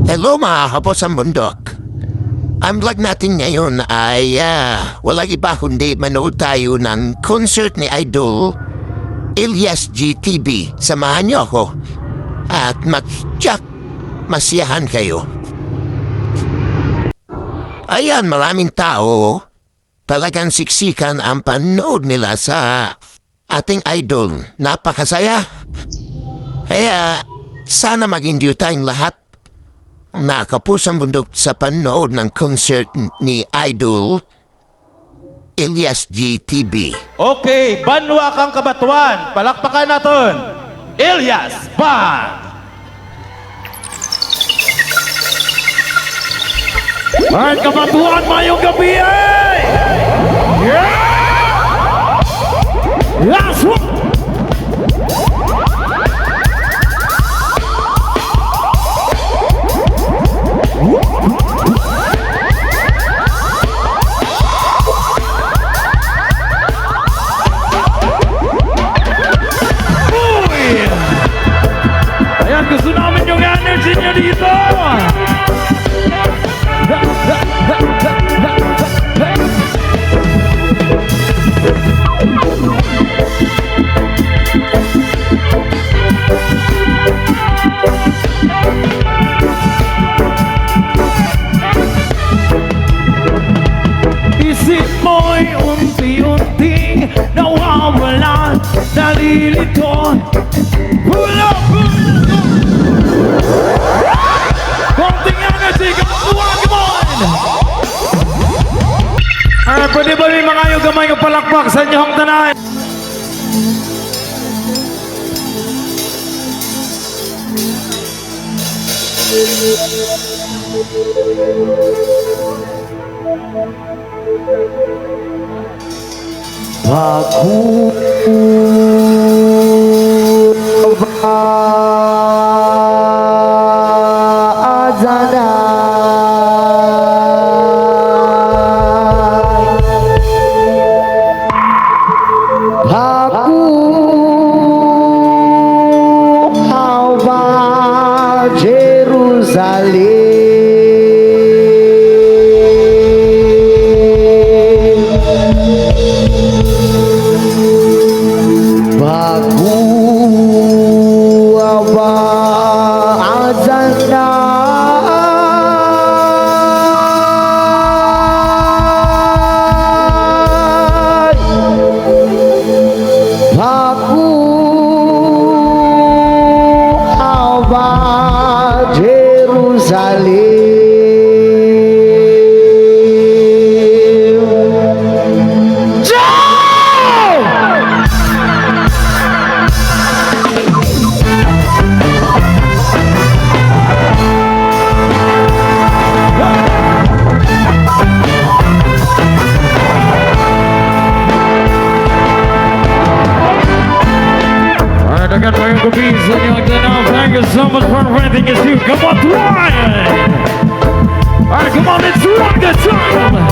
Hello mga kapos sa bundok. Ang vlog natin ngayon ay walang iba kundi manood tayo ng concert ni Idol Ilyas GTB. Samahan niyo ako at mag-tsak masiyahan kayo. Ayan, maraming tao. Talagang siksikan ang panood nila sa ating idol. Napakasaya. Kaya sana mag-enjoy tayong lahat na kapusang bundok sa panood ng concert ni Idol Ilyas GTB. Okay, Banwa kang Kabatuan. Palakpakan natin. Ilyas Band. Alright, Kabatuan, mayong gabi eh! Yeah! Last one! Ayan, gusto namin yung energy nyo dito! Isip mo'y unti-unting nawawala, nalilito. Hula! Konting energy, Kabatuan, come on! Alright, pwede ba rin mga yung gamay yung palakpak sa inyong tanan? Aku hawa Jerusalem, bagu hawa azana. Aku hawa Jerusalem. Jauh! Alright, I got my Uncle Bees and you like that now. Thank you so much for everything you do. Come on, Ryan! Alright, come on, let's rock the time!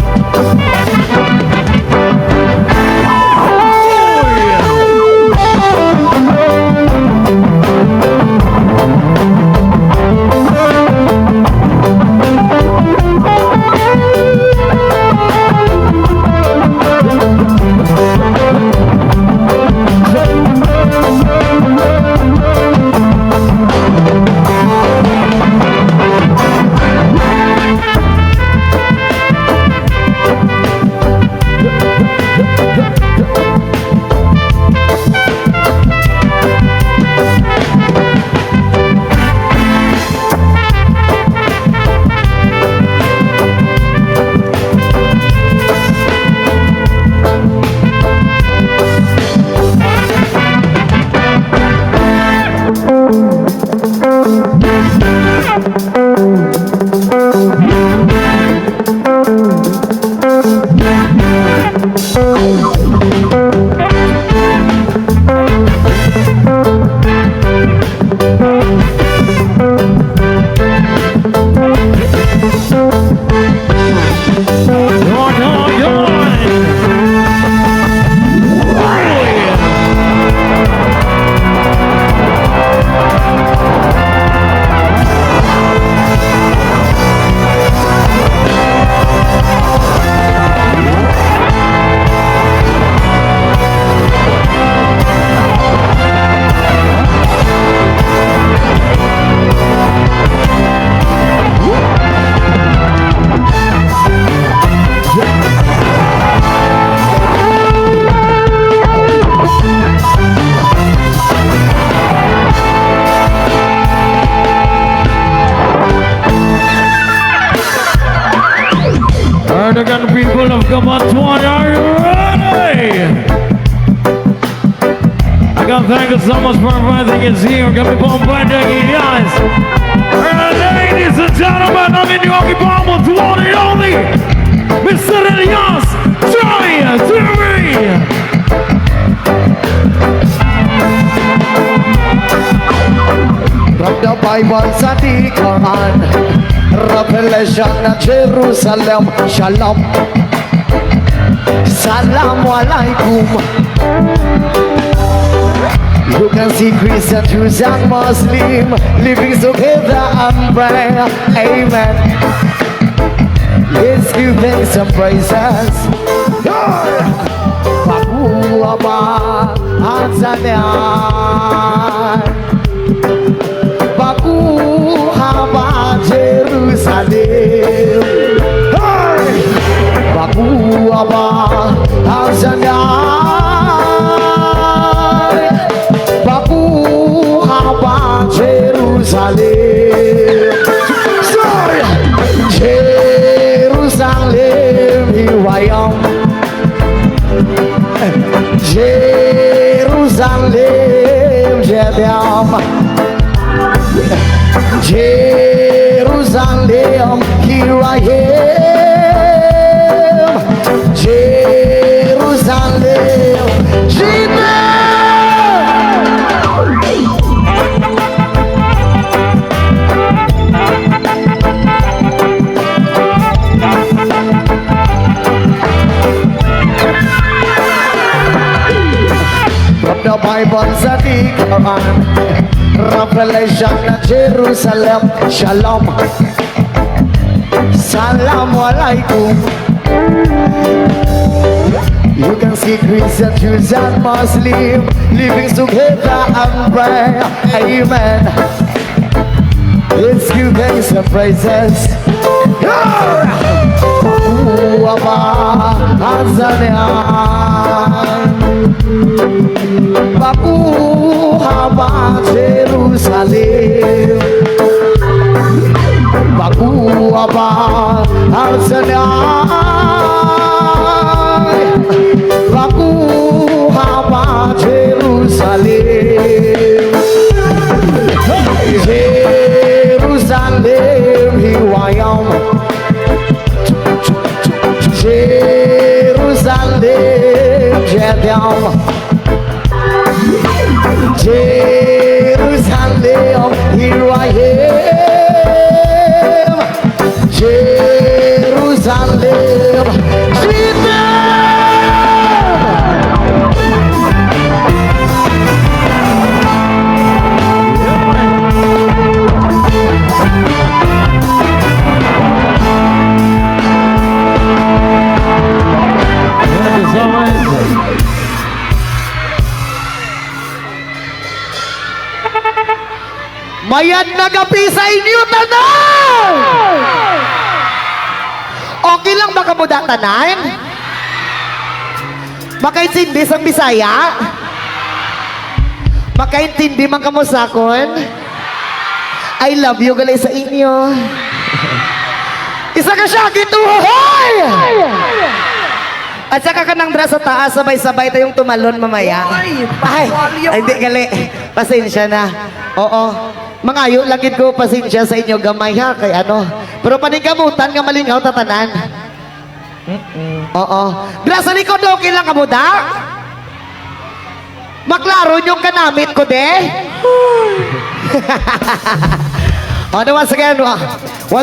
Alright, again, people of Kabanatuan, are you ready? I gotta thank you so much for everything is here. Got me bumping guys. Alright, ladies and gentlemen, I'm in the Okibama to one and only Mr. Elias Joy Theory. From the Bible sa di Quran, Revelation na Jerusalem, Shalom, Salamu alaikum. You can see Christian, Jews and Muslim living together and pray, amen. Let's give thanks and praises. Baku Abba Azanian, Baku Abba Jerusalem, Baku Abba Azanian, Baku Abba Jerusalem. Sorry, Jerusalem, here I am. Jerusalem, Jedam. Jerusalem, here I am. Jerusalem, Jedam. From the Bible sa di Quran, Revelation na Jerusalem, Shalom, Salamu alaikum. You can see Christian, Jews and Muslim living together and pray, amen. Let's give thanks and praises. Baku Abba Jerusalem, Baku Abba Azanian, Baku Abba Jerusalem, Jerusalem, here I am. Jerusalem, Jedam. Jerusalem, here I am. Jerusalem, Jedam. Thank you so much. Mayad na gabi sa inyo tanan! Okay lang ba kamo datanan? Makaintindi sa Bisaya? Makaintindi man kamo sakon? I love you galay sa inyo. Isa ka siya, gituhoy! At saka ka nang dra sa taas, sabay-sabay tayong tumalon mamaya. Ay, hindi gali. Pasensya na. Oo. Mangayo langit ko, pasensya sa inyo gamay ha, kay ano. Pero paningkamutan nga malingaw tatanan. Oo. Dra sa likod, okay lang kamuda? Maklaro yung kanamit ko, de? Once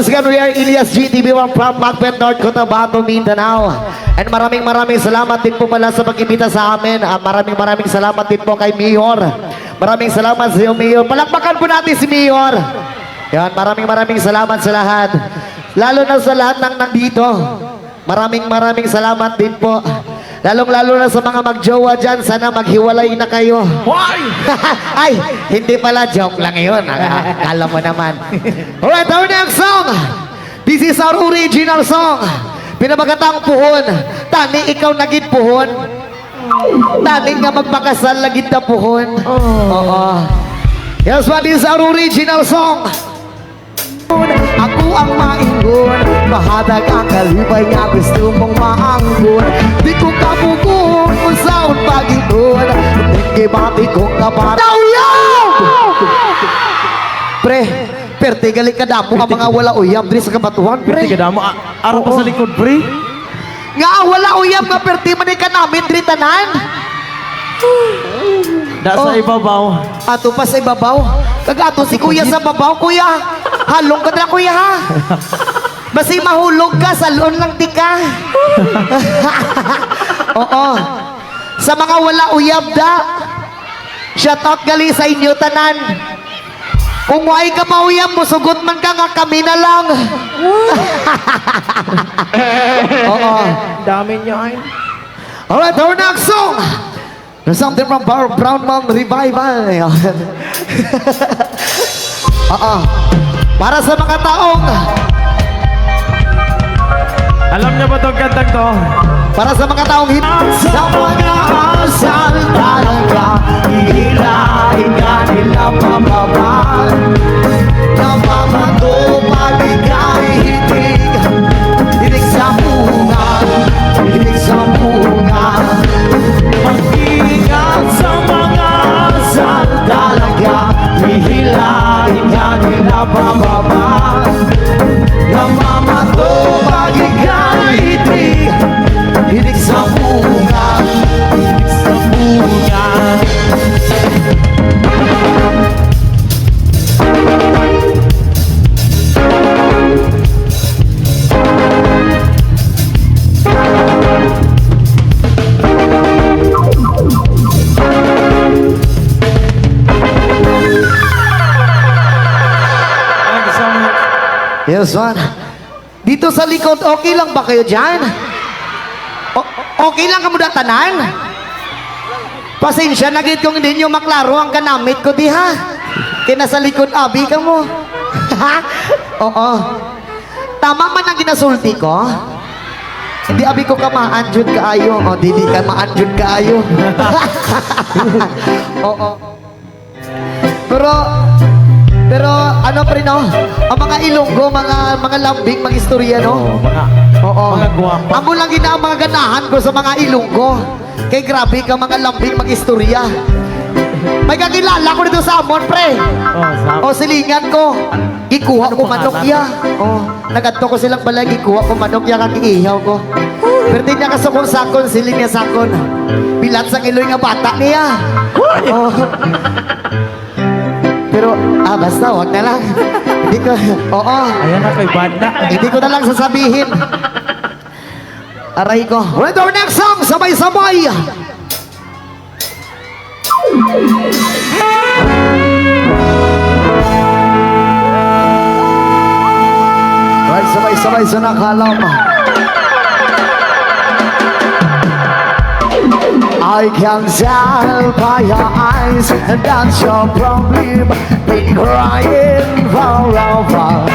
again, we are Elias GTV1 from Macbeth, North Cotabato, Mindanao. And maraming salamat din po pala sa pag-ibita sa amin. Maraming salamat din po kay Mayor. Maraming salamat sa iyo, Mayor. Palakpakan po natin si Mayor. Yan, maraming salamat sa lahat. Lalo na sa lahat ng nandito. Maraming salamat din po. Lalong-lalo na sa mga magjowa dyan, sana maghiwalay na kayo. Ay, hindi pala, joke lang yun. Akala mo naman. Alright, our next song. This is our original song. Pinabagatang puhon. Tani, ikaw naging puhon. Tani nga magpakasal lagid na puhon. Oo. Yes, what is our original song? Ako ang maingon, mahatag ang kalipay nga gusto mong maanggun. Di ko kabukon kung saan pag-iton, hindi bati kong kapat. Pre, perte gali ka damo ang mga wala uyab diri sa kabatuhan, pre. Tiga damo, araw pa sa likod, pre. Nga wala uyab nga perte man ka namin diri tanan. Da sa ibabaw. Ato pa sa ibabaw. Kagato si kuya sa babaw, kuya. Halong ka na, kuya, ha? Basi mahulog ka, salon lang di ka. Oo. Sa mga wala uyab da, shout out gali sa inyo tanan. Kung why ka mauyab mo, sugot man ka nga kami na lang. Oo. Dami niya ay. Alright, our next song. There's something from Brown Mom Revival. Oo. Para sa mga taong, Alam niya ba itong kantang to? para sa mga taong sa mga asal talaga, hihilahin ka nila pababa. Namamato, paligay, hinig sa bunga, hinig sa bunga. Mag-ingat sa mga asal talaga, hihilahin ka nila pababa. Namamato, paligay, hinig sa bunga, hinig sa bunga. Yes, man. Dito sa likod, okay lang ba kayo dyan? Okay lang ka mo datanan? Pasensya, nagit kong hindi nyo maklaro ang kanamit ko di ha? Kina sa likod, abi ka mo. Oo. Tama man ang ginasulti ko? Hindi abi ko ka maanjud kaayo. O, dili ka maanjud kaayo. Oo. Pero ano pa rin, no? Ang mga Ilonggo, mga lambing, mga istorya, no? Mga guwapa. Amo lang gina ang mga ganahan ko sa mga Ilonggo. Kay grabe ka mga lambing, mga istorya. May kakilala ko dito sa Amon, pre. O silingan ko. Gikuha ko manok ya. O, nagadto ko silang balay, gikuha ko manok ya, kakiihaw ko. Pero di niya kasukong sakon, siling niya sakon. Pilat sa kiloy nga bata niya. O. Pero, basta, wag na lang. Hindi ko, oo. Ayan na kay banda. Hindi ko na lang sasabihin. Aray ko. Alright, our next song, sabay-sabay. Alright, sabay-sabay sa nakalam. I can tell by your eyes that you're probably been crying forever.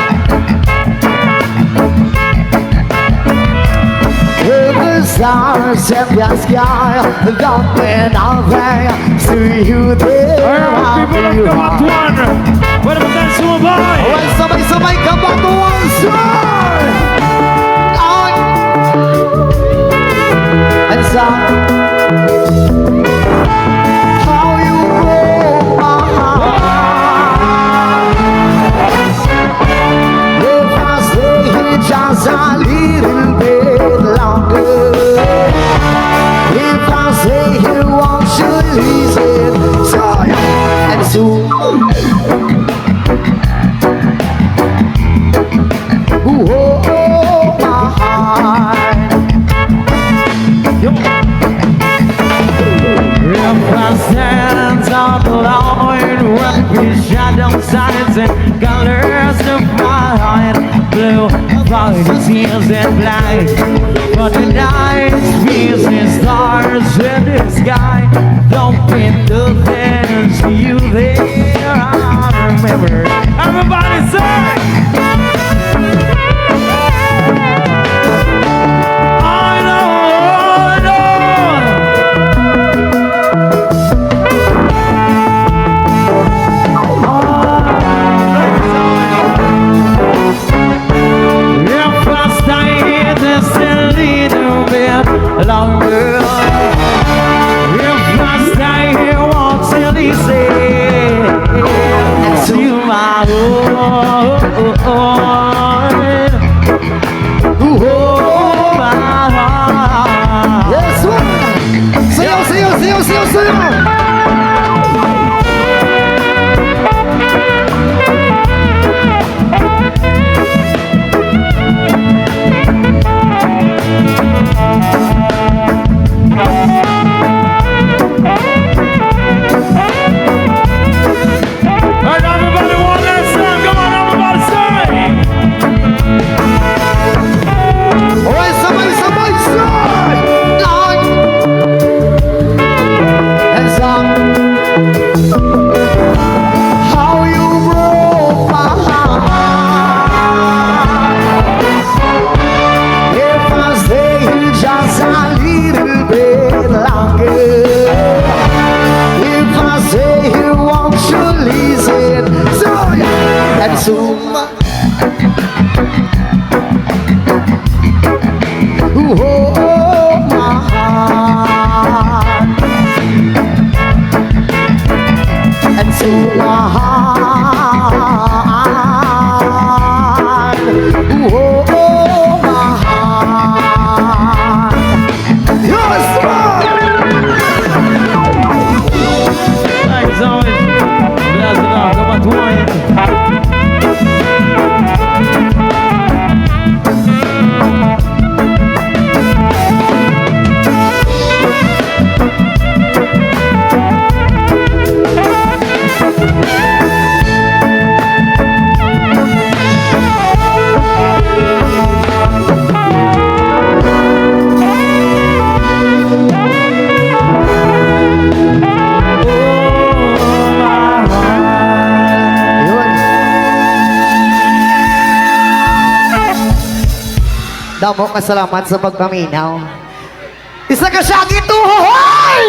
If the stars in the sky don't mean nothing to you, there I'll be right. Para makan semua boy. Alright, sabay-sabay kabatuan, sir! And some how you broke my heart. If I stay here just a little bit longer, if I stay here, won't you listen? So, and soon, oh, my heart. If I stand up alone with the shadow signs and colors of my heart, blue, white, tears and black. But the night feels the stars in the sky. Don't mean nothing to you there. I remember. Everybody say. If I heart. Oh, my heart. Yes, sir. Sayaw, sayaw, sayaw, sayaw, sayaw. Alright, everybody, one last time. Come on, everybody, sing. Alright, sabay, sabay, sabay. Lord. And song. How you broke my heart. If I stay just a little bit longer. If I say you won't you listen. So yeah, and soon. Oh, my heart. And so my heart. Oh, my heart. Yes, Thanks, always. Bless it up. Come on, Dwayne. yun. Damo ka salamat sa pagpaminaw. Isa ka siya gito, hoy!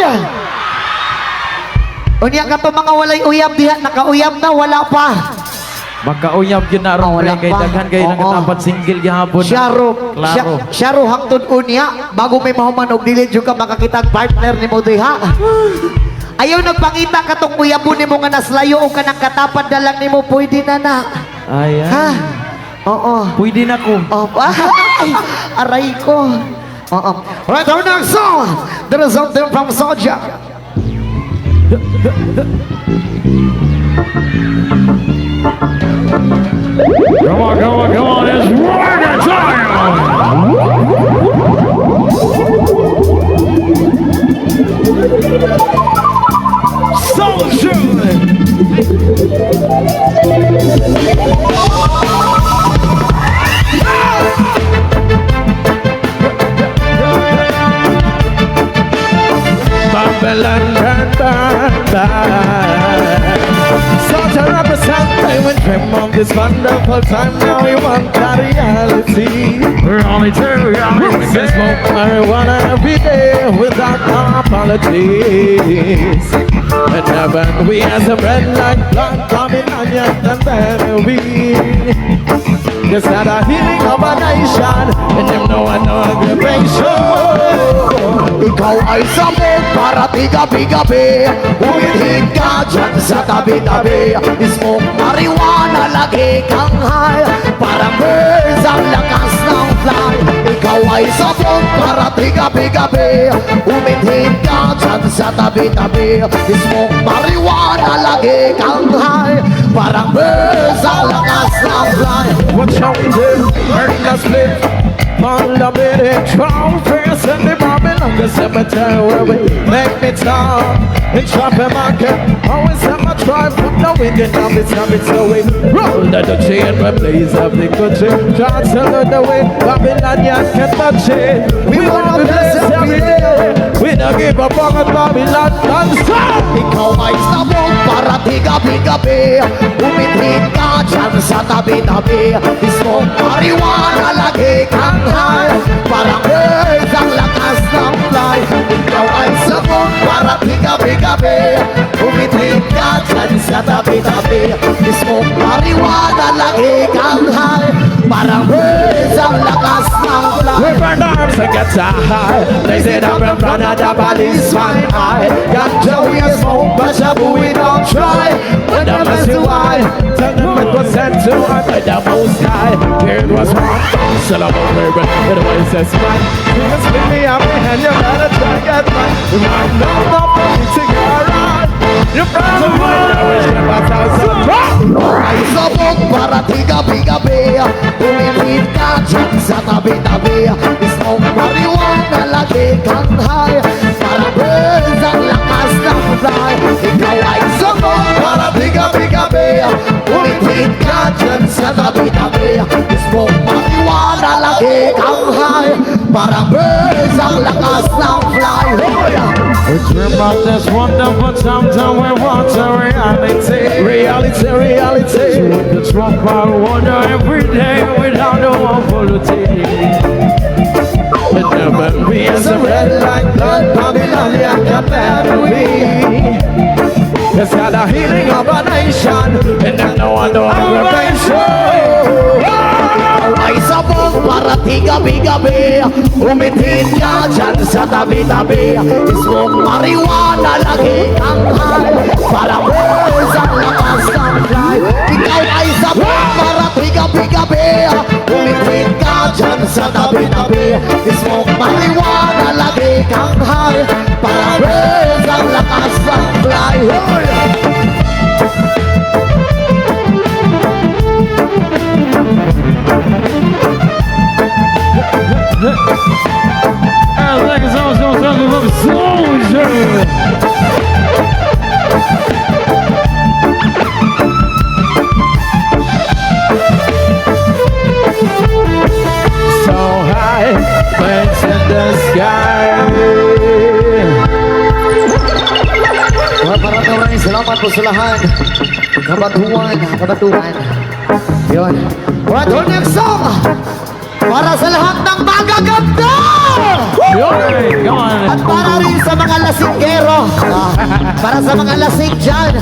Unya ka to mga walay uyab diha, nakauyab na, wala pa. Magkauyab yun na ron. Wala Kay pa. daghan kayo Oo. nakatapat single gihapon. Klaro. Siya ro hangtod unya, bago may mahuman og dili jud ka makakita ang partner nimo diha. Ayaw nagpangita ka tong uyabon nimo nga naslayo o kanang katapad na lang nimo pwede na na. Ayan. Ha? Oo. Pwede na ko. Oh, ay, aray ko. Oo. Right, our next song. There is something from Soja. Come on, come on, come on. It's Warner time. Soldier. Babylon, Such a representative and dream of this wonderful time. Now we want that reality. We're only two realities. We smoke marijuana every day without apologies. And heaven we have some red like blood coming onion and then we just had a healing of a nation. And them know I know aggravation. Ikaw ay sabog para tigabi-gabi. Umihig ka dyan sa tabi-tabi. Smoke marijuana, lagi kang high. Parang birds ang lakas ng fly. Ikaw ay sabog para tigabi-gabi. Umihig ka dyan sa tabi-tabi. Smoke marijuana, lagi kang high. Parang birds ang lakas ng fly. What shall we do? Burn the split. Parliament, Trump, face in the Babylon, the cemetery where we make me talk. In Trump market, always have my tribe from the wicked of its habits away. Roll the chain, we blaze up the country. Try to learn the way, Babylonian can touch it. We wanna bless every day. We don't give up on Babylon non-stop. Ikaw ay sabog para tigabi-gabi. Umihig ka dyan sa tabi-tabi. Smoke marijuana, lagi kang high. Parang birds ang lakas ng fly. Ikaw ay sabog para tigabi-gabi. Umihig ka dyan sa tabi-tabi. Smoke marijuana, lagi kang high. Parang birds ang lakas ng fly. We burn arms and get high. They say that we're front of the policeman high. Ganja we a smoke, but shabu we don't try. When them ask you why, tell them it was sent to us by the most high. Here it was one, syllable baby, it was says man. You can split me up and you better try to get mine. You might know the police to get around. You found the way, I wish you was Ay sabog para tiga-bigabi, umipit ka dyan sa tabi-tabi. Smoke marijuana, lagi kang high, para birds ang lakas ng fly. Ikaw ay sabog para tiga-bigabi, umipit ka dyan sa tabi-tabi. Smoke marijuana, lagi kang high, para birds ang lakas ng fly. We dream about this wonderful time we want a reality. reality. So we can smoke marijuana every day without no volatility. It never be as a red like blood, Babylonian category. It's got a healing of a nation, and then no one know aggravation. Ay sabog para tiga-bigabi, umitin ka dyan sa tabi-tabi. Smoke marijuana, lagi kang high, para birds ang lakas ng fly. Ikaw ay sabog para tiga-bigabi, umitin ka dyan sa tabi-tabi. Smoke marijuana, lagi kang high, para birds ang lakas ng fly. I think it's almost going to talk about soldier. So high, birds in the sky. Maraming salamat po sa lahat. Kabatuhan. Yun. Alright, our next song. Para sa lahat ng magaganda! Hey, come on. At para rin sa mga lasinggero. Para sa mga lasing dyan.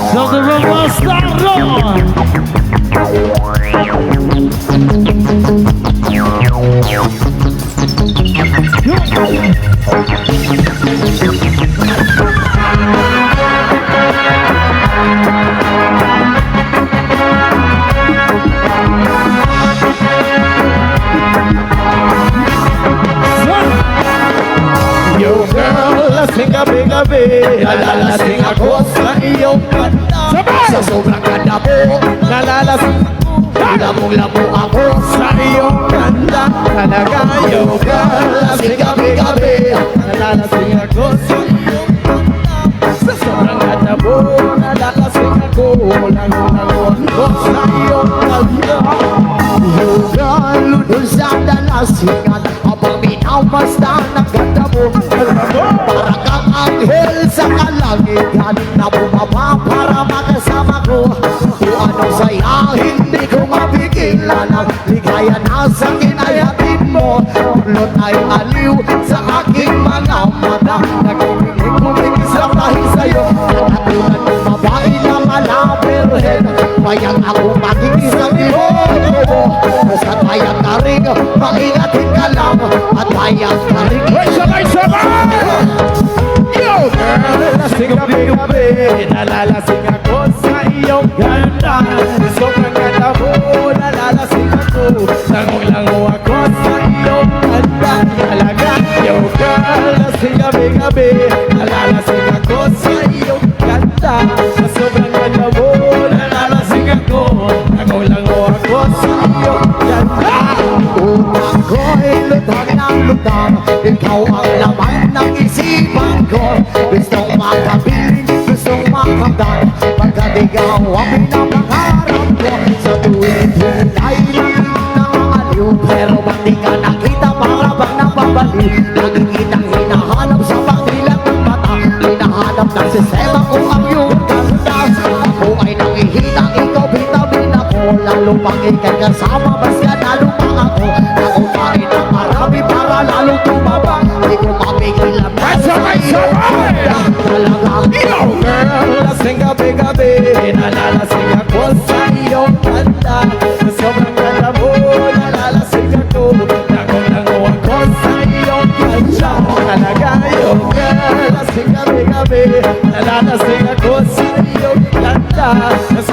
Something from Bastardo. Yo girl, lasing gabi-gabi, nalalasing ako sa iyong kanta. Sa sobrang ganda mo, nalalasing lamong-lamo ako sa iyong kanta. Talaga, yo girl, lasing gabi-gabi, nalalasing ako sa iyong kanta. Sa sobrang ganda mo, nalalasing ako, lango-lango ako sa iyong kanta. Yo girl, dun sa dalasingan, abang minamasta ng ganda mo. Para kang anghel sa kalangitan, na bumaba para makasama ko. Kung ano saya, hindi ko mapigilan. Ang ligaya na sa kinayatin mo, pulot ay aliw sa aking mga mata. Nakikinig dahil sa'yo, katulad ng babae na malapirhen. Mayang ako makikisang mo, basta mayang ka rin, maingatin ka lang. At mayang ka rin, Yo girl, lasing gabi-gabi, nalalasing ako sa iyong ganda. Sobrang ganda mo, nalalasing ako, lango-lango ako sa iyong ganda. Talaga, yo girl, lasing gabi-gabi, nalalasing ako sa iyong ganda. Sa sobrang ganda mo, nalalasing ako, lango-lango ako sa iyong ganda. utang ko'y lutang ng lutang. Ikaw ang laman ng isipan ko. Gustong makabiling, gustong makamdan. Pagkat ikaw ang pinapangarap ko. Sa tuwing ay nangangaliw, pero ba't di ka nakita para bang napabaliw? Lagi kitang hinahanap sa pagilang ng mata. Hinahanap ng sistema kung ang iyong ganda. Ako ay nangihina, ikaw bitamin ako. Lalo pang ikay kasama, mas ka lalo pang ako. Ako pa rin ang marami para lalo tumaba. Di ko mapigil ang Right, talagang Yo girl, lasing gabi-gabi, nalalasing ako sa iyong kanta. Sobrang ganda mo,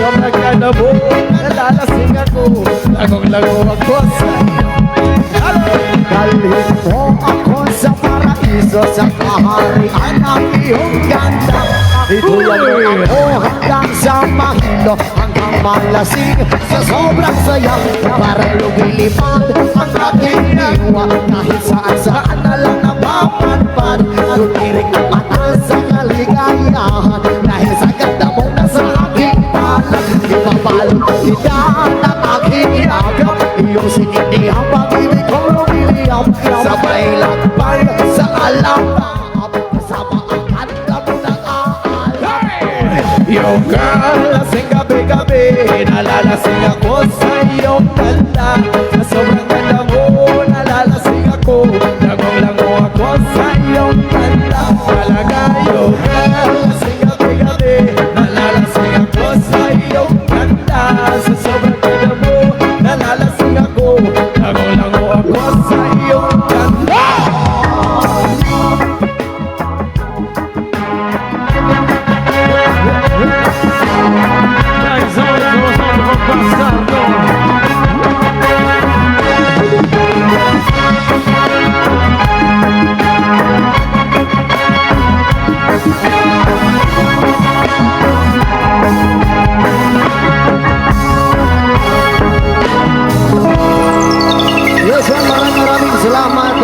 sobrang ganda mo, nalalasing ako, lagong-lago ako sa dalhin mo ako sa paraiso, sa kaharian ng iyong ganda. Ituloy mo ako hanggang sa mahilo, hanggang malasing sa sobrang saya. Para lumilipad ang aking diwa, kahit saan-saan na lang napapanpad. Tutirik ang mata sa kaligayahan, dahil sa ganda mo na sa aking palad. Ipapalot ang lidahan ng aking inagam, iyong sinindihang pag-ibig kong lumiliyap. Sabay lakbay sa alam-taap, kasama ang kanta mo ng Yung girl, lasing gabi-gabi, nalalasing ako sa iyong ganda. Sa sobrang ganda mo, nalalasing ako, lagong-lango ako sa iyong ganda. Talaga yung girl, lasing gabi-gabi, nalalasing ako sa iyong ganda. Sa sobrang ganda mo, nalalasing ako, lagong-lango ako sa iyong ganda. Guys, always goes on from Bastardo. Yes, maraming salamat.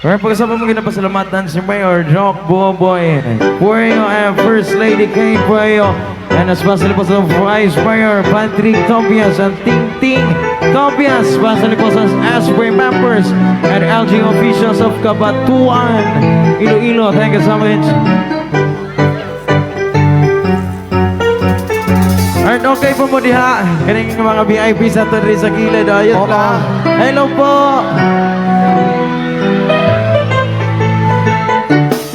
Alright, pagkasama mo ginapasalamatan si Mayor Jock Buoboy, Pueyo and First Lady Kate Pueyo, and especially po sa Vice Mayor Patrick Tobias and Ting Ting Tobias, especially po sa Asprey members and LG officials of Cabatuan, Iloilo. Thank you so much. Alright, okay po mo diha. Kaning mga VIP sa ito rin sa gilid. Ayun lang. Hello po.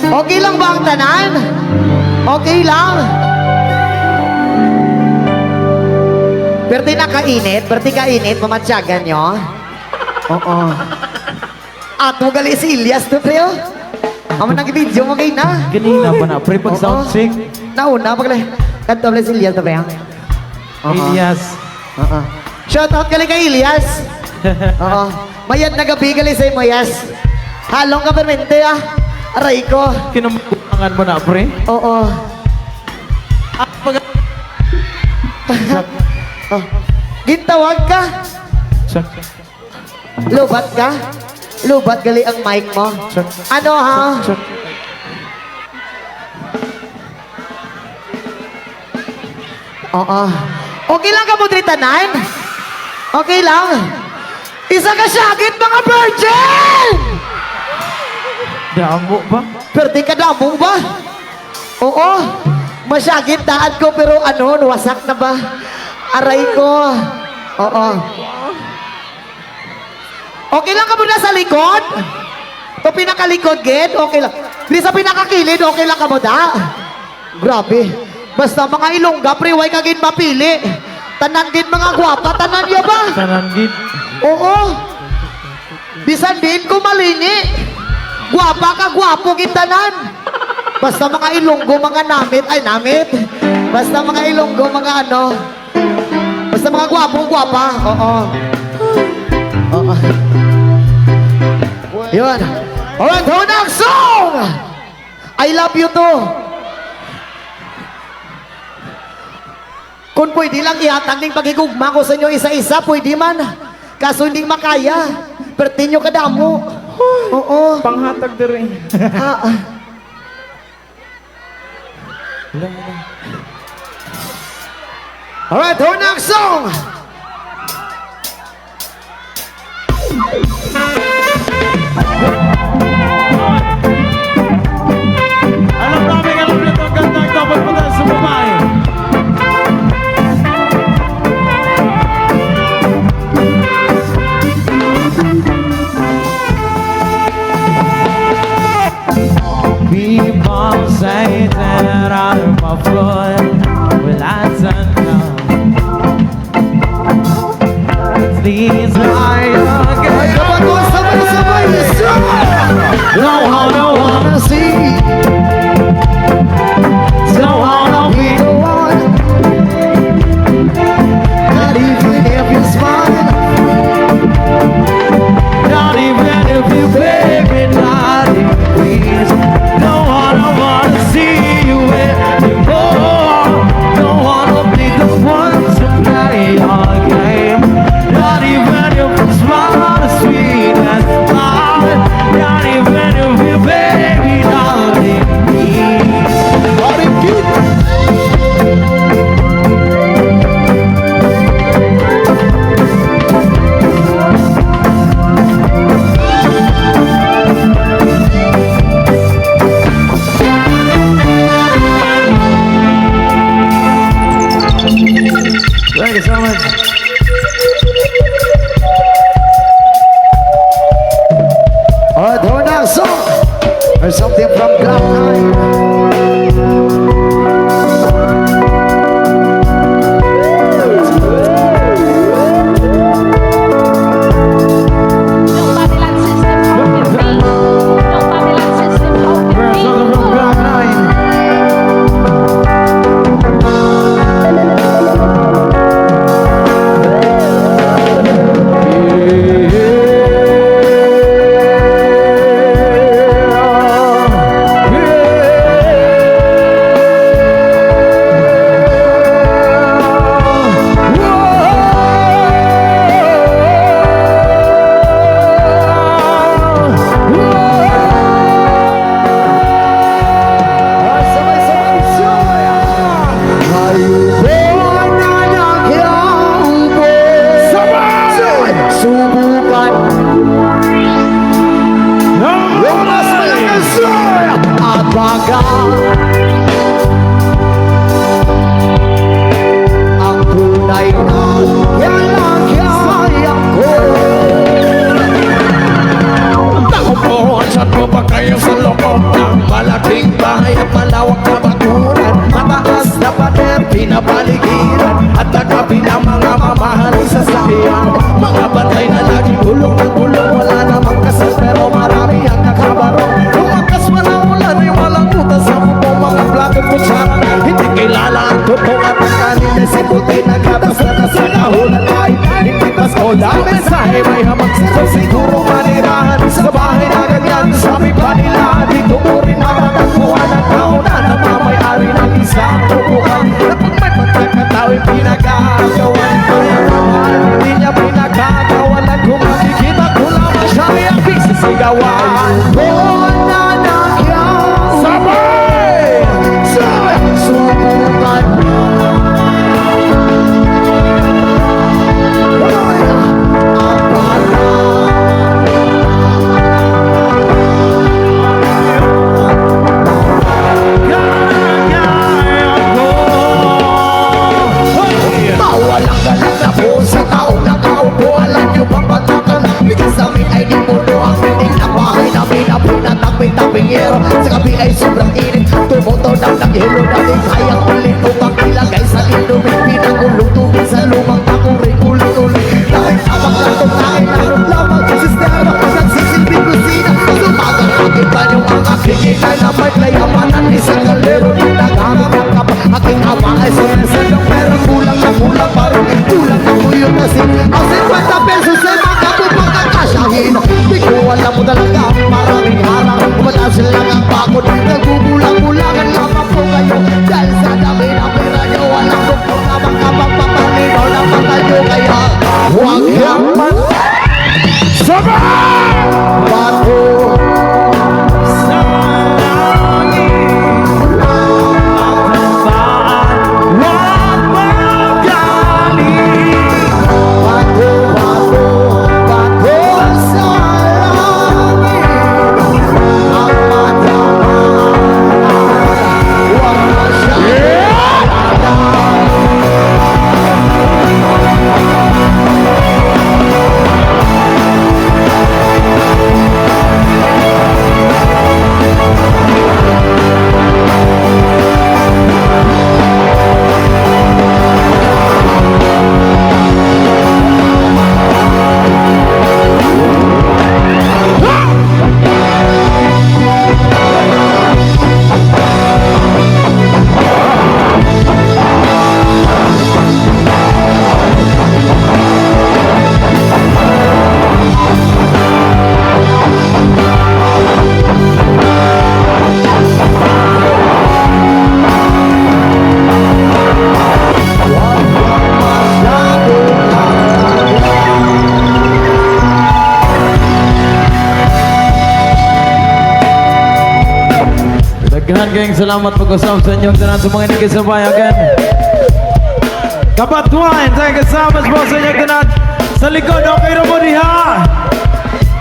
Okay lang ba ang tanan? Okay lang? Berti nakainit? Berti kainit? Mamatsyagan nyo? Oo. At mo gali si Ilyas to, pre, oh. Amo nag-video mo kayo na. Ganina pa na, pre, pag Oo. sound check. Nauna, pagkali. Kanto pala si Ilyas to, pre, ah. Oo. Elias. Oo. Shout out gali kay Ilyas. Oo. Mayad na gabi gali sa imo, yes. Halong ka permente, ah. Aray ko. Kinamakulangan mo na, pre. Oo. Oh. Gintawag ka? Lubat ka? Lubat gali ang mic mo? Ano ha? Oo. Okay lang ka mo tritanan? Okay lang. Isa ka syagit mga virgin! Damo ba? Pwede ka damo ba? Oo. Masyagit daan ko pero ano, wasak na ba? Aray ko. Oo. Okay lang ka muna sa likod? O pinakalikod, Ged? Okay lang. Di sa pinakakilid, okay lang ka mo da? Grabe. Basta mga ilongga, priway ka gin mapili. Tanan gin mga gwapa, tanan niya ba? Tananggit. Oo. Bisan din ko malini. Gwapa ka, gwapo gintanan. Basta mga ilonggo, mga namit. Ay, namit. Basta mga ilonggo, mga ano. Basta mga gwapo, gwapa. Oo. Oo. Yun. Alright, ho next song! I love you too. Kung pwede lang ihatag ng pagigugma ko sa inyo isa-isa, pwede man. Kaso hindi makaya. Pertin nyo kadamo. Oo. Panghatag din rin. Alright, who next song? Alam namin, alam nito ang ganda ito pagpunta sa babae. People say that I'm a fool. Well, I don't know. These liars Ay, kapag mo sabay-sabay, don't wanna wanna see. don't wanna be Thank you so much. Alright, hold on, song. Or something from Cloud9. Nobody like System Hogan me. Nobody like System Hogan First me. song from Cloud9. Sabay-sabay siya. Ayubo na nagyawbo. Sabay! Subukan. Yung mas malakas siya. At baka ang tunay na kailangan ko. Takupuan sa pa kayo sa loob ng malaking bahay at malawak na bakuran. Mataas na pader, pinapaligiran at tagabi ng mga mamahaling sasakyan. Mga batay na laging gulong ng gulong, wala namang kasal pero marami ang nakabarong. Lumakas man ang ulan ay walang utas sa buko, mga plato kutsara. Hindi kilala ang totoo at ang kanin ay sibuti na gatas na nasa kahulan ay hindi Pasko lang mensahe may hamag sa siguro manirahan sa bahay na ganyan. Sabi pa nila dito mo rin matatagpuan ang tao na namamayari ng isang tubuhan. Na pag may pagkakatawin pinag-aagawan, kaya naman hindi niya pinagkagawan. At kung makikita ko lamang siya ay ang pigsisigawan. Buwan na nagyawbo. Sabay! Sabay! Subukan. Ang baka Mawalang galang na po sa taong nakaupo. Alam niyo bang patakan? Bigas namin ay di puno ang piling na bahay namin na pinataping-taping yero. Sa gabi ay sobrang init, tumuto ng naghilo natin kayang ulit upang ilagay sa inumin. Pinagulong tubig sa lumang takuring ulit-ulit. Dahil abang latong kain na lamang sistema nagsisilbing kusina. Sumagang aking banyong ang aking ina na may layamanan. Isang kalero na naghanap ng kapa. Aking ama ay sumesadong pero kulang na kulang pa rin. Kulang na po yung asin. Ang 50 pesos ay magkabupang kakasyahin. Di ko alam mo talaga maraming harang. Kumataas lang ang pagod. Nagbubulang-bulangan lamang po kayo. Dahil sa dami ng pera nyo, walang bukong na makapagpapalinaw naman kayo. Kaya huwag kang bago. Daghan kayong salamat pag-usap sa inyong tanan sa mga nakisabay again. Kapatuan, thank you so much po sa inyong tanan. Sa likod, okay na mo diha.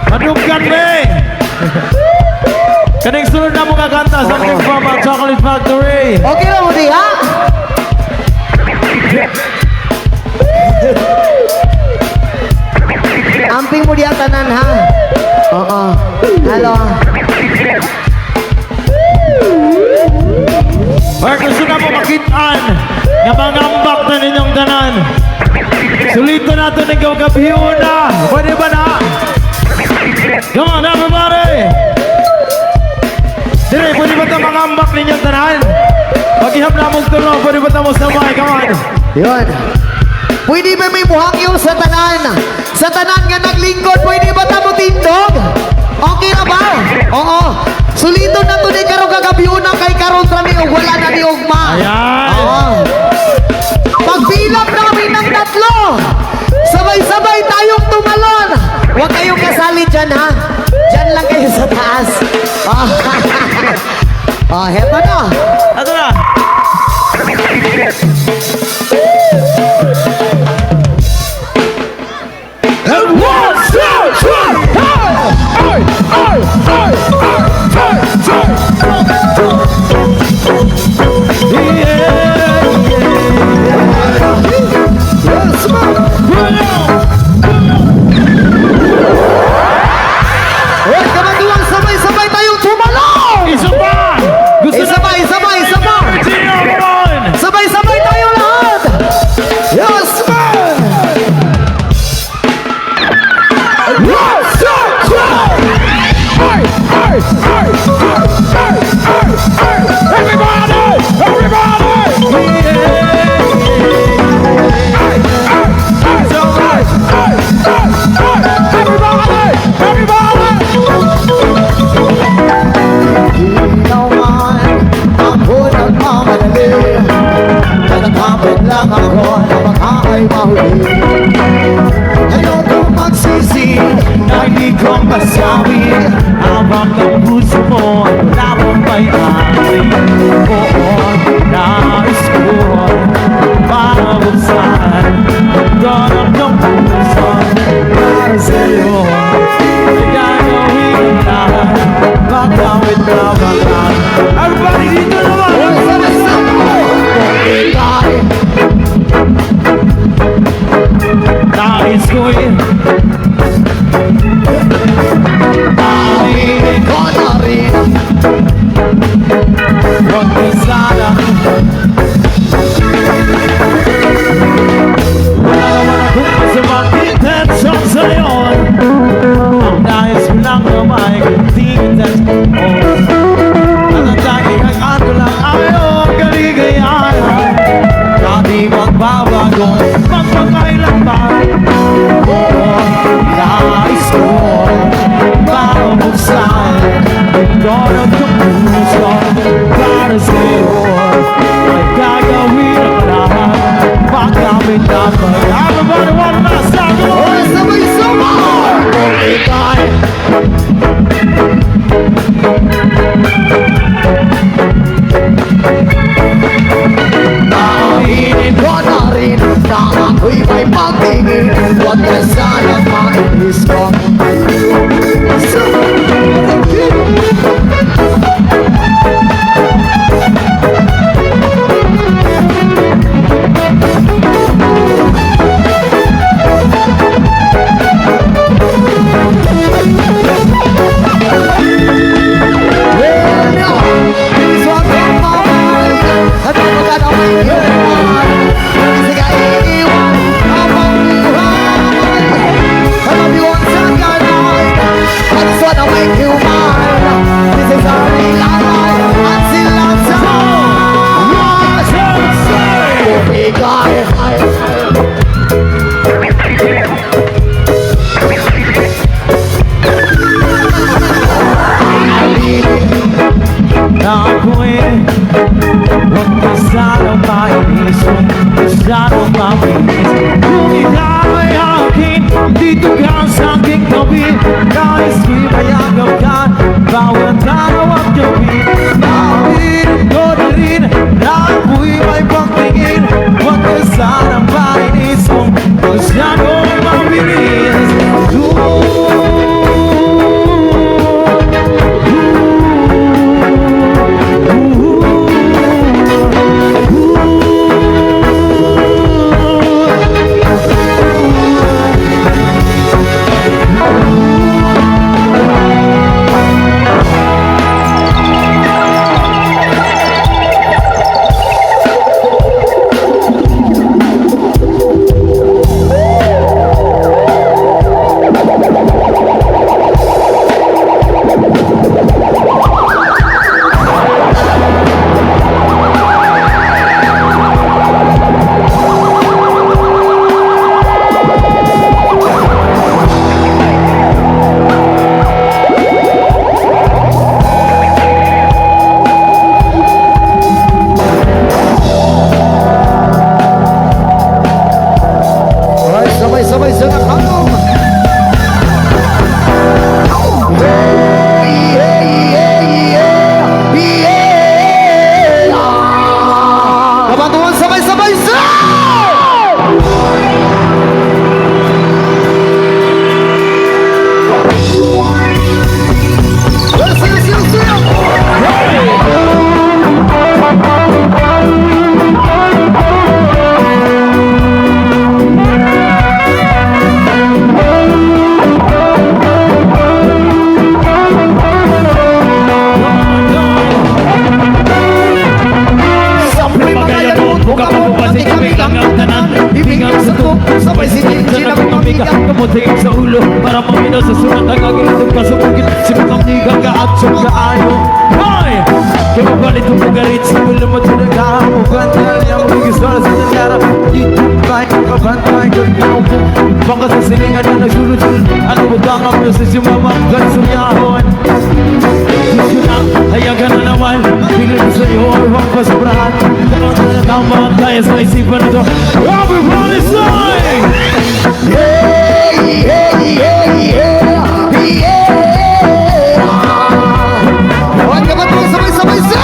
Madugkan me. Kaning sunod na mga kanta sa ating Papa Chocolate Factory. Okay na mo di ha? tanan ha. Oo. Hello. Or gusto na mo makitaan nga mangambak na ninyong tanan. Sulito natin ng gawagabiyon na. Pwede ba na? Come on everybody! Dire, pwede ba ito mangambak ninyong tanan? Pag-ihap na mong tulong, pwede ba ito mo sabay? Come on! Yun. Pwede ba may buhangyo sa tanan? Sa tanan nga naglingkod, pwede ba tamo tindog? Okay na ba? Oo. Sulito na to ni karong gagabiyon na kay karon rami og wala na ni ugma. Ayan! Oo. Pagbilang namin ng 3, sabay-sabay tayong tumalon. Huwag kayong kasali dyan ha. Dyan lang kayo sa taas. Heto na. Ito na! And 1, 2, 3, hey! Hey! Hey! Yes, man! Huwag ka maduwang sabay-sabay tayong tumalon. Isa pa! Gusto Isa pa, isa pa, isa pa. Come on! Sabay-sabay tayo lahat. Yes, man! 1, 2, 3! Hey! Hey! Hey! Hey! Everybody! Everybody! Nagkakapit lang ako na baka ay mahuli. Ayoko magsisi na hindi ko masabi. Habang ang puso mo ay wala mong may-ari. Oo, nais ko para buksan ang darang ng puso para sa'yo. Ay gagawin ang lahat, magamit na baka. Everybody dito naman! Nais ko'y Aminin ko na rin. huwag ka sana. Wala naman akong masamang intensyon sa'yo. Ang nais mo lang na may kunting intensyon. At ang tanging hangaan ko lang ay iyong kaligayahan. Na di magbabago magpakailanman. Oo, nais ko mabuksan ang darang ng puso para sa'yo. Ay gagawin ang lahat, magamit na everybody one last time, come on! Sabay-sabay. Ikay Aminin ko na rin na ako'y may pagtingin. Huwag ka sana mainis ko. na ako'y huwag ka sanang mainis, huwag ka sanang mabilis. Kung ikaw ay akin, dito ka sa aking tabi. Nais ko'y mayagap ka, bawat araw at gabi. Napirin ko na rin, na ako'y may pagtingin. Huwag ka sanang mainis, huwag ka sanang mabilis. Sabay si Gigi na kumabigat Kamuting sa ulo para maminaw sa sulat ang agilitong kasubugin Simulang nigang kaat sa kaano Hoy! Kaya mabalit ang pagarit sa ulo mo tinagkaan mo Bantay ang magigis para sa nangyara Dito tayo kabantay Kaya mo baka sa silingan na nagsulot-sulot Ano ba bang ang proses yung mamanggan sunyahon Gusto lang, hayagan na naman Pilit mo sa'yo or huwag pasobrahan Tanong na natama kaya sa isipan ito Everybody say! Huwag ka ba ito sabay-sabay sa?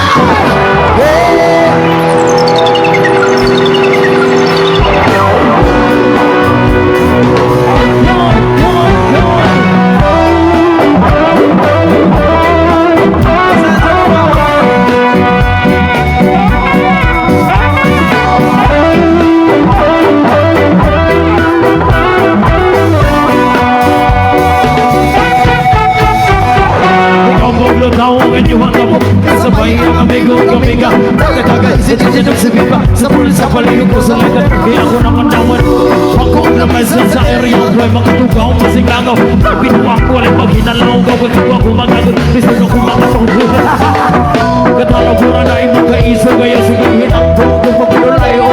Sabay ang amigo kamiga Taga-taga isinididog sa biba Sa pulis sa paligid ko sa lagat Kaya ako naman naman Ako na present sa area Huwag mga tugaw masingangaw Pinuwa ko rin pag hinalaw Gawin ko ako magagot Listo na kumakatong Katalaburan na imong kaiso Kaya sigahin ang buko Pagpinulayo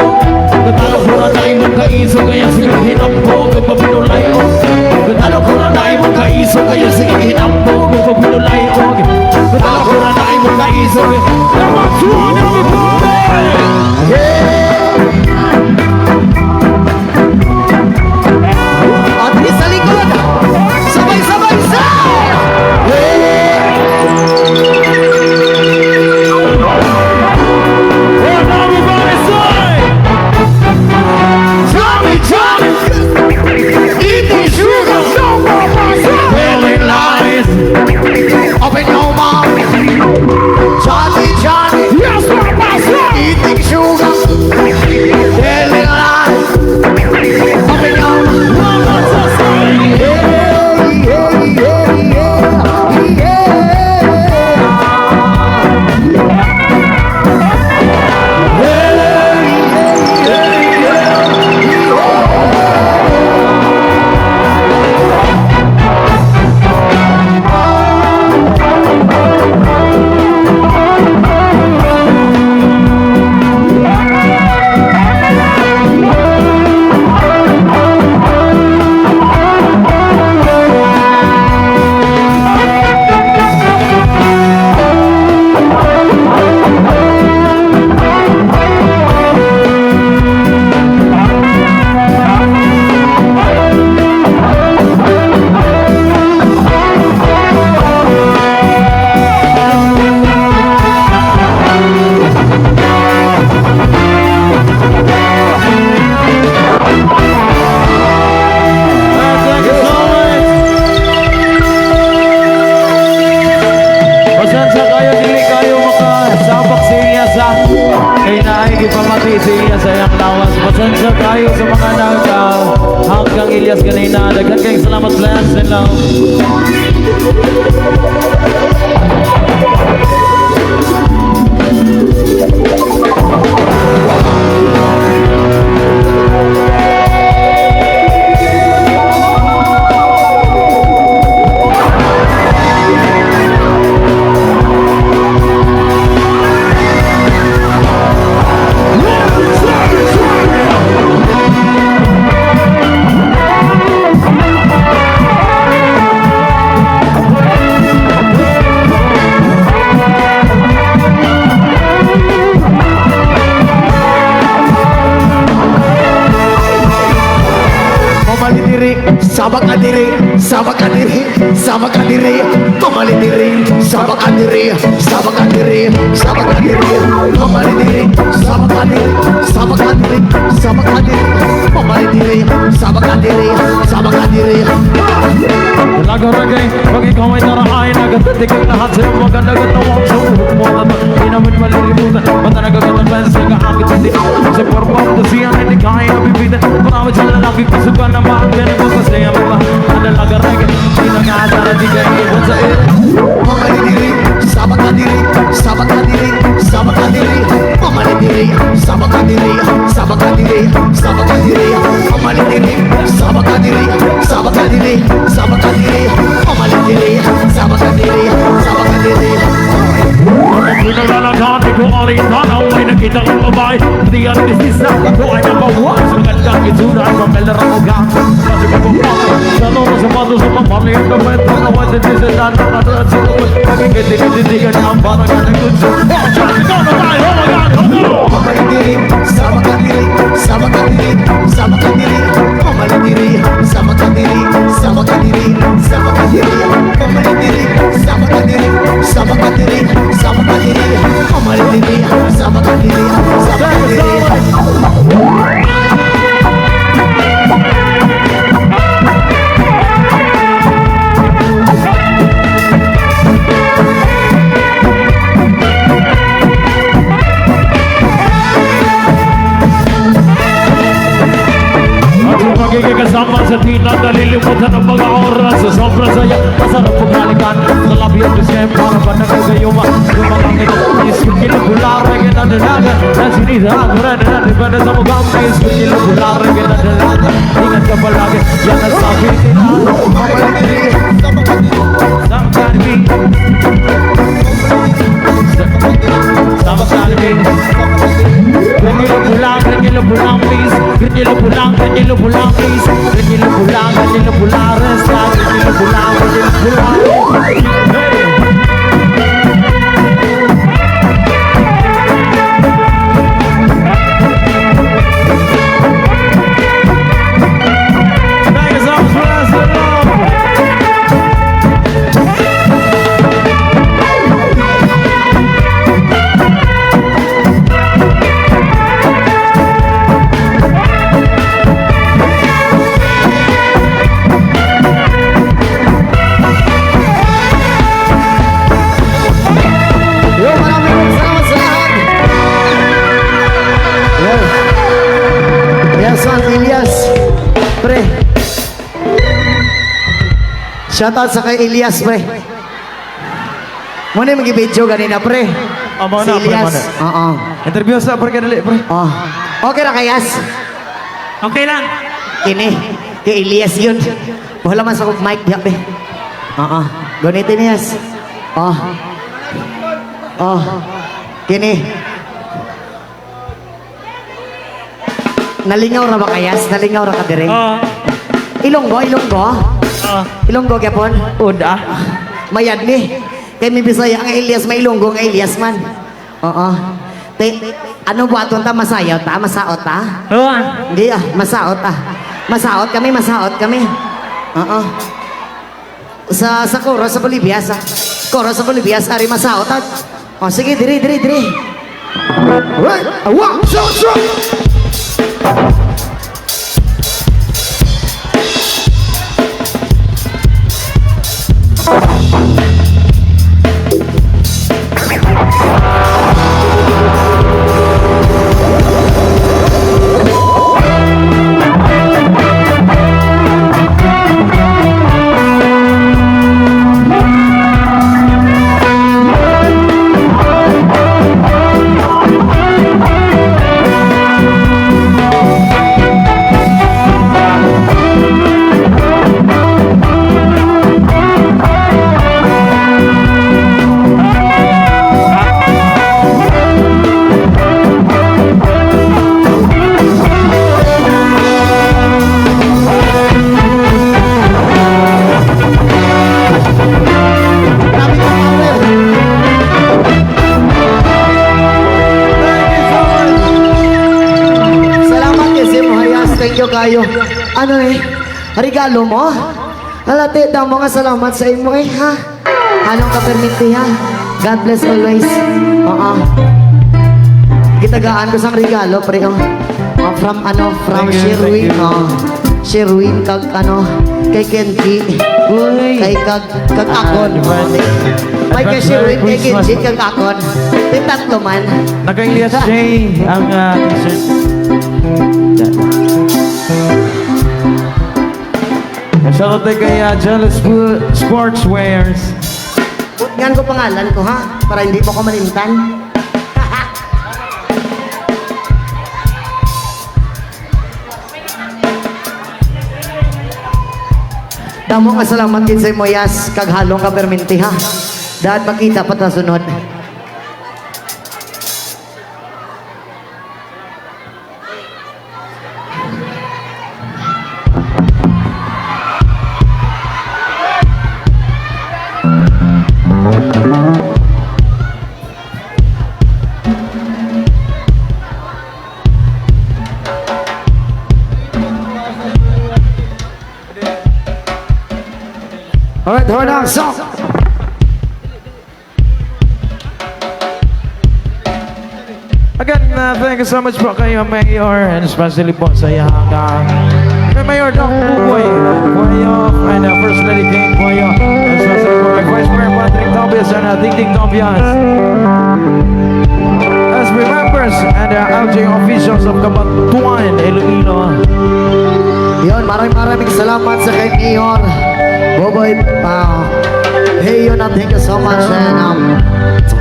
Katalaburan na imong kaiso Kaya sigahin ang buko Pagpinulayo Katalaburan na imong kaiso Kaya sigahin ang buko Pagpinulayo Katalaburan na imong kaiso Number 2, everybody! At sa likod, sabay-sabay sa! What everybody say? Johnny, Johnny Eating sugar Telling lies Open your mouth Johnny, Johnny Yes, Papa, say Eating sugar Telling lies Open your mouth Mama, say Thank you so much. Pasensya kayo, dili kayo makasabak sa Ilyas ha. Kaya naikipamati sa Ilyas sa iyang lawas. Pasensya kayo sa mga hanggang Ilyas kanina. Daghan kayong salamat, bless and love. Sabak ka diri, sabak ka diri, sabak ka diri, pamali diri, Sama ka diri, sama ka diri, sama ka diri, mamali diri, sama ka diri, sama ka diri, sama ka diri, mamali diri, sama ka diri, sama ka diri. Lagu reggae, bagi ikaw ay tarahain. Nagatitig ang lahat sa'yo, maganda-ganda mo ang suhok mo. Di namin malilimutan, mata nagagandang fans, nag-aakit hindi. Sa perform, tasiyan, hindi kaya bibitin. Marami sa lalaki, kasukan na maanggan ko. Kasi ang mga adalaga reggae, di nang-aasara, di kayo ibon sa ere. Mamali diri, sama ka diri, sama ka diri, sama ka diri, mamali diri, sama ka diri, sama ka diri, sama ka diri, mamali diri, sama ka diri, sama ka diri, sama ka diri, mamali diri, sama ka diri, sama ka diri. Pinaglalaghan, di ko alintanaw. May nakita kong babae, di ang disisa. Ito ay number one. Sa magandang itsura, ang mamelar ang ugang. Kasi ko kong papa, sa loro sa mato sa mamali ang gawin. Pagkawad at isisan, ang atrad sa loob. Pagkikitigan ang parang yan ang good soul. Oh, Johnny, go na tayo, oh my God, oh no! Mamali diri, sama ka diri, sama ka diri, sama ka diri, mamali diri, sama ka diri, sama ka diri, sama ka diri, mamali diri, sama ka diri, sama ka diri, sama ka diri, mamali diri, sama ka diri, sama ka diri. At yung magiging kasama sa tina, nalilimutan ang mga oras. Sa sobrang saya, masarap paghalikan. Sa labi at bisem, para ba nagagayuma? Yung mga ngito, isip kinukulara, kinadalagan. Na sinidaan, rin, depende sa mukhang may isip kinukulara, kinadalagan. Ingat ka palagi, yan ang sabi nila. Mamali diri, sama ka diri, Sama Jollibee. Sama Jollibee. Ganilo pulang, please. Ganilo pulang, please. Ganilo pulang, resta. Ganilo pulang. Hey! Thank you so much for listening. Yo, maraming salamat sa lahat. Yo. Yes, Son Elias. Pre. Shoutout sa kay Elias, pre. Muna yung mag-video ganina, pre. Amo Si na, pre, Elias. muna. Oo. Interview sa pre kadali, pre. Oh. Okay na kayas? Okay lang. Kini. Kay Elias yun. Wala man sa kong mic, diya, be. Oo. Gunitin niyas. Oh. Oh. Kini. Nalingaw ra ba kayas? Nalingaw ra ka dire? Ilonggo. Ilonggo gyapon. Uda. Mayad ni. Kay mi Bisaya ang Elias, may Ilonggo ang Elias man. Oo. Ano buhaton ta, masayaw ta, masaot ta? Hindi masaot ta. Masaot kami. Oo. Sa Coro sa Bolivia, ari masaot ta. O sige, diri. right, one, two, three. kayo. Ano regalo mo? Halati daw mga salamat sa imo ha. Anong ka-perminti ha? God bless always. Oo. Gitagaan ko sang regalo, pre. From Thank you, Sherwin. thank you. Sherwin, kag kay Kenji. Kay kag Akon. May kay Sherwin, kay Kenji, kag Akon. Yung tatlo man. Naka-Elias J ang t-shirt. Shoutout tayo kay Jealous Sportswears. Yan ko pangalan ko ha, para hindi mo ko malintan. Damo nga salamat din sa Moyas, kag halong ka perminti ha. Dahil makita pa ta sunod. Alright, hold on, song. Again, thank you so much po kayo, Mayor, and especially po sa iyang kay Mayor Doc Buboy, Puayo, and First Lady King Puayo, and especially po kay Vice Mayor Patrick Tobias and Ding Tobias. As we members and LJ officials of Kabatuan, Iloilo. Yun, maraming salamat sa kay Mayor Boboy. Hey, yun, thank you so much. And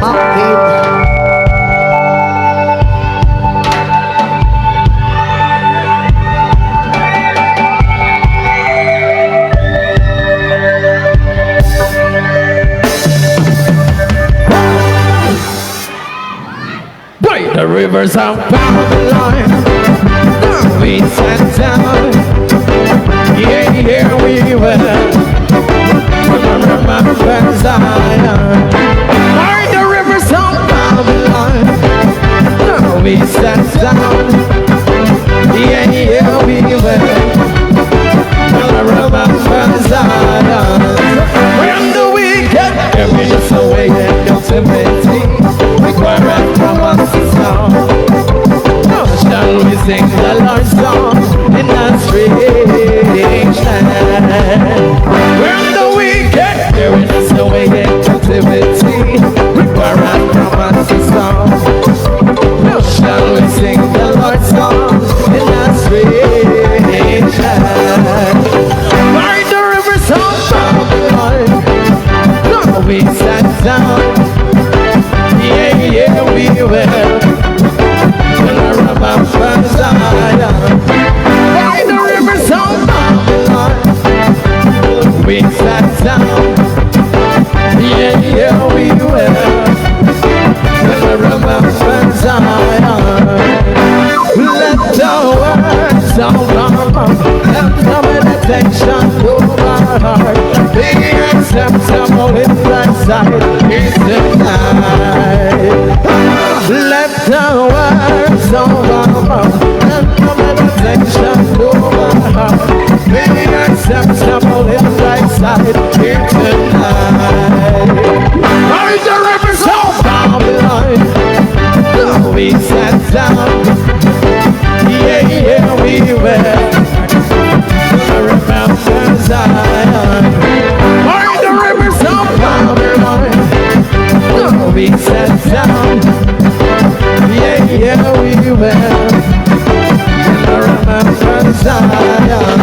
Ma'am Kate. The rivers of Babylon, we sat down. Yeah, here we were. Remember Zion. By the rivers of Babylon, we sat down. Yeah, here we were. Remember Zion. When the wicked carry us away in captivity, we quarrel from us to sound. Now shall we sing the Lord's song in that strange land? When the wicked carry us away in captivity, we quarrel from us to sound. Now shall we sing the Lord's song in that strange land? By the rivers of Babylon, now we sat down. Yeah, yeah, we will. Remember Zion. By the rivers of Babylon, we sat down. Yeah, yeah, we will. Remember Zion. Let the words of our mouth and the meditation of our heart be acceptable in thy sight is tonight. Let the words of our mouth and the meditation of our heart be acceptable in thy sight here tonight. By the rivers of Babylon, we sat down. Yeah, yeah, we will. Remember Zion. By the rivers of Babylon, we sat down. Yeah, yeah, we will. Remember Zion.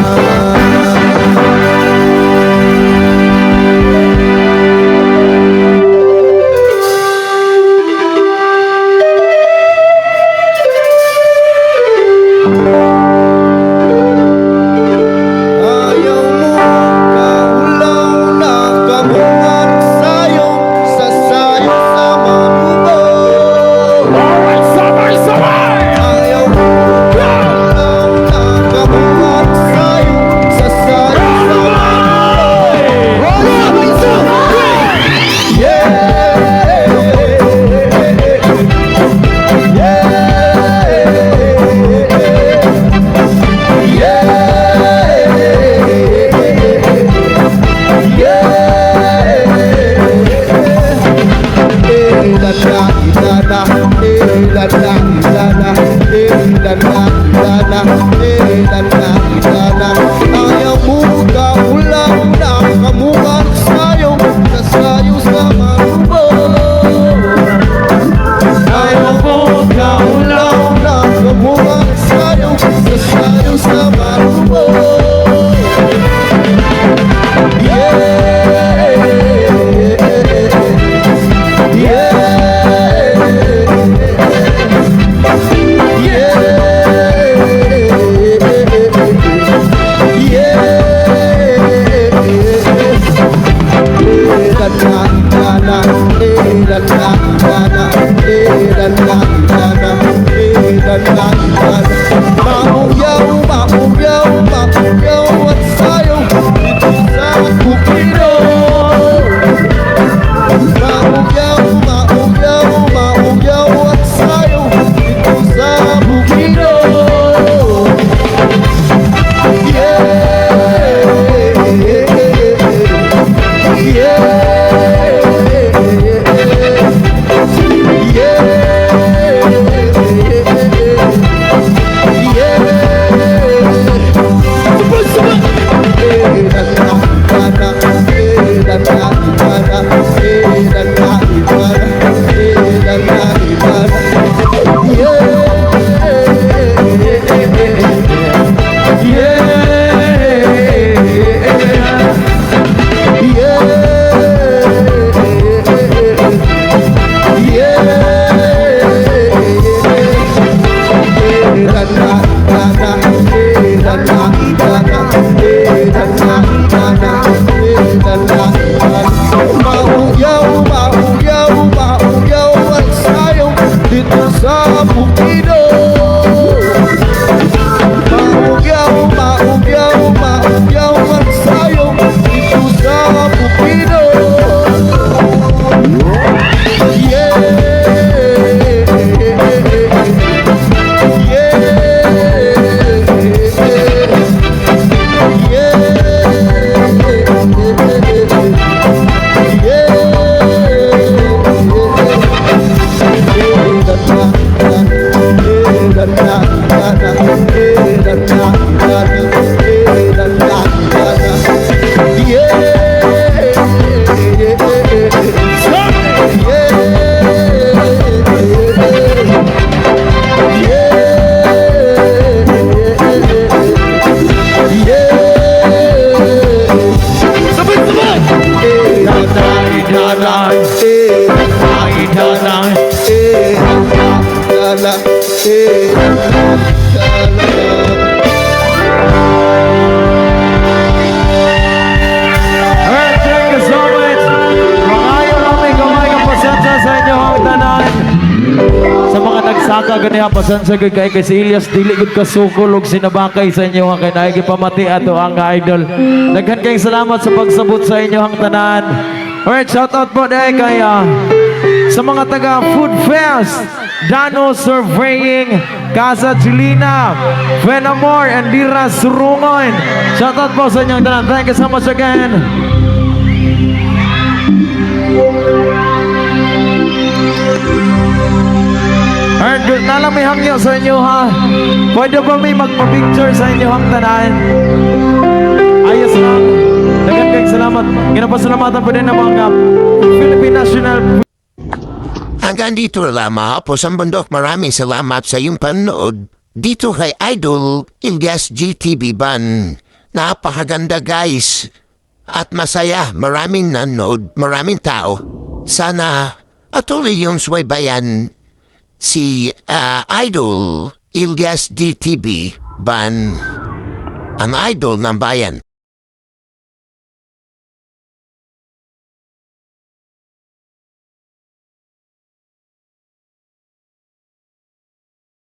kaniya pasansa kay kay si Elias dili gud kasukulog sinabakay sa inyo nga kay naigi pamati ato ang idol. Daghan kayong salamat sa pagsabot sa inyo ang tanan. Alright, shout out po dahil kay sa mga taga Food Fest, Dano Surveying, Casa Chilina, Fenamore, and Dira Surungon. Shout out po sa inyong tanan. Thank you so much again. Alright, good. Nalang may hangyo sa inyo ha. Pwede ba may magpa-picture sa inyo ang tanan? Ayos lang. Dagan kayong salamat. Ginapasalamatan po din ng mga Philippine National. Hanggang dito lamang po sa bundok. Maraming salamat sa iyong panood. Dito kay Idol Ilyas GTV Ban. Napakaganda guys. At masaya. Maraming nanood. Maraming tao. Sana atuloy yung suwaybayan si Idol Ilyas GTV Ban. Ang idol ng bayan.